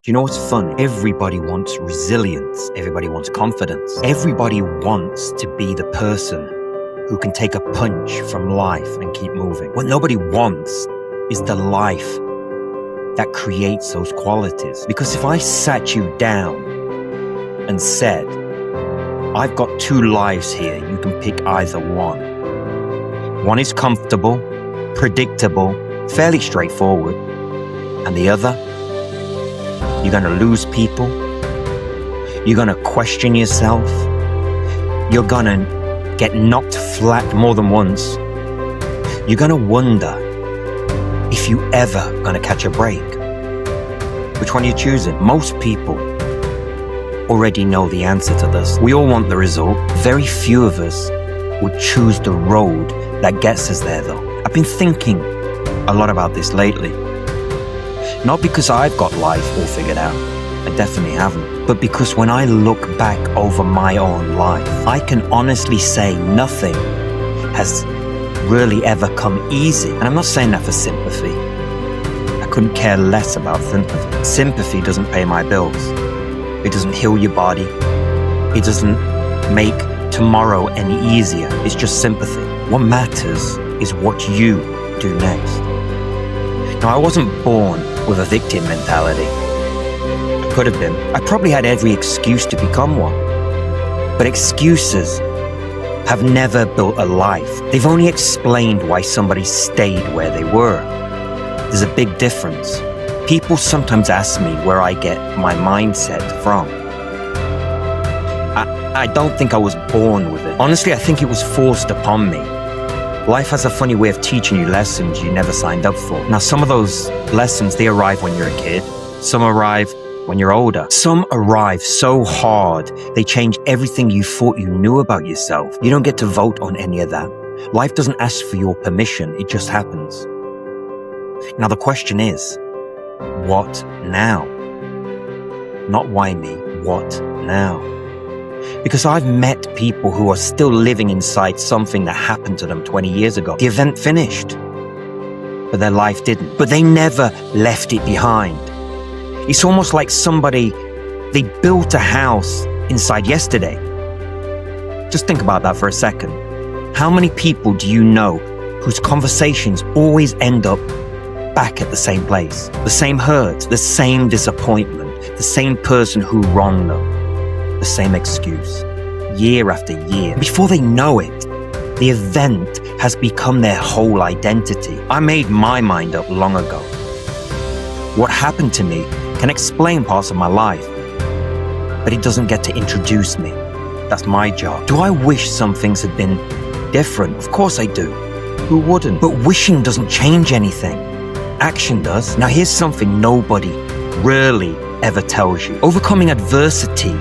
Do you know what's fun? Everybody wants resilience. Everybody wants confidence. Everybody wants to be the person who can take a punch from life and keep moving. What nobody wants is the life that creates those qualities. Because if I sat you down and said, I've got two lives here, you can pick either one. One is comfortable, predictable, fairly straightforward, and the other, you're going to lose people, you're going to question yourself, you're going to get knocked flat more than once, you're going to wonder if you ever going to catch a break. Which one are you choosing? Most people already know the answer to this. We all want the result. Very few of us would choose the road that gets us there though. I've been thinking a lot about this lately. Not because I've got life all figured out, I definitely haven't, but because when I look back over my own life, I can honestly say nothing has really ever come easy. And I'm not saying that for sympathy. I couldn't care less about sympathy. Sympathy doesn't pay my bills. It doesn't heal your body. It doesn't make tomorrow any easier. It's just sympathy. What matters is what you do next. Now, I wasn't born with a victim mentality. I could have been. I probably had every excuse to become one. But excuses have never built a life. They've only explained why somebody stayed where they were. There's a big difference. People sometimes ask me where I get my mindset from. I don't think I was born with it. Honestly, I think it was forced upon me. Life has a funny way of teaching you lessons you never signed up for. Now, some of those lessons, they arrive when you're a kid. Some arrive when you're older. Some arrive so hard, they change everything you thought you knew about yourself. You don't get to vote on any of that. Life doesn't ask for your permission, it just happens. Now, the question is, what now? Not why me, what now? Because I've met people who are still living inside something that happened to them 20 years ago. The event finished, but their life didn't. But they never left it behind. It's almost like they built a house inside yesterday. Just think about that for a second. How many people do you know whose conversations always end up back at the same place? The same hurt, the same disappointment, the same person who wronged them. The same excuse, year after year. Before they know it, the event has become their whole identity. I made my mind up long ago. What happened to me can explain parts of my life, but it doesn't get to introduce me. That's my job. Do I wish some things had been different? Of course I do. Who wouldn't? But wishing doesn't change anything. Action does. Now here's something nobody really ever tells you. Overcoming adversity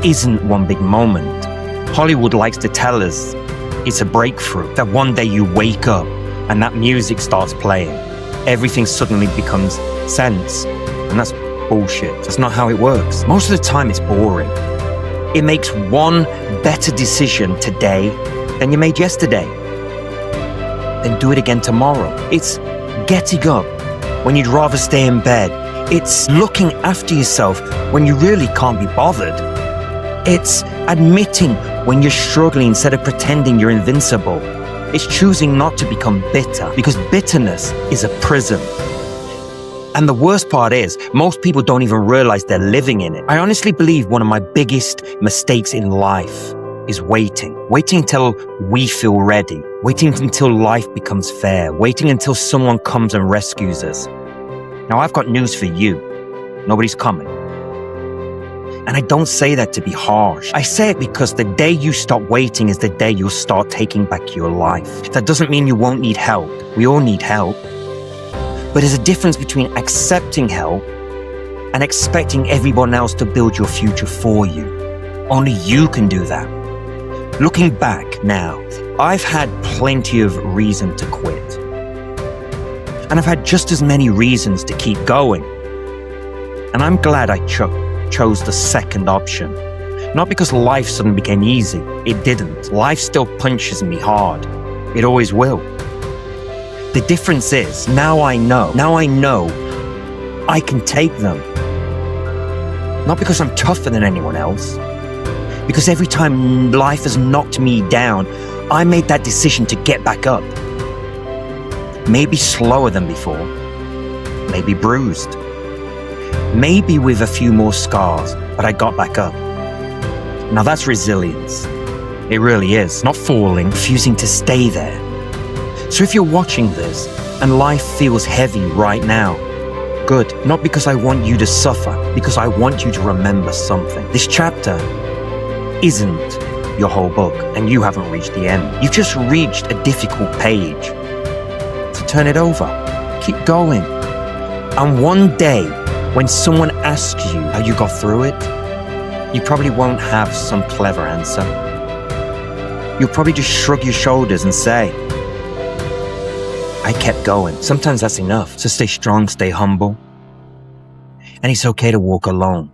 isn't one big moment. Hollywood likes to tell us it's a breakthrough, that one day you wake up and that music starts playing. Everything suddenly becomes sense. And that's bullshit. That's not how it works. Most of the time it's boring. It makes one better decision today than you made yesterday. Then do it again tomorrow. It's getting up when you'd rather stay in bed. It's looking after yourself when you really can't be bothered. It's admitting when you're struggling instead of pretending you're invincible. It's choosing not to become bitter, because bitterness is a prison. And the worst part is, most people don't even realize they're living in it. I honestly believe one of my biggest mistakes in life is waiting. Waiting until we feel ready. Waiting until life becomes fair. Waiting until someone comes and rescues us. Now, I've got news for you. Nobody's coming. And I don't say that to be harsh. I say it because the day you stop waiting is the day you'll start taking back your life. That doesn't mean you won't need help. We all need help. But there's a difference between accepting help and expecting everyone else to build your future for you. Only you can do that. Looking back now, I've had plenty of reason to quit. And I've had just as many reasons to keep going. And I'm glad I chose the second option. Not because life suddenly became easy. It didn't. Life still punches me hard. It always will. The difference is, now I know I can take them. Not because I'm tougher than anyone else. Because every time life has knocked me down, I made that decision to get back up. Maybe slower than before. Maybe bruised. Maybe with a few more scars, but I got back up. Now that's resilience. It really is. Not falling, refusing to stay there. So if you're watching this and life feels heavy right now, good. Not because I want you to suffer, because I want you to remember something. This chapter isn't your whole book, and you haven't reached the end. You've just reached a difficult page. So turn it over. Keep going. And one day, when someone asks you how you got through it, you probably won't have some clever answer. You'll probably just shrug your shoulders and say, I kept going. Sometimes that's enough. So stay strong, stay humble. And it's okay to walk alone.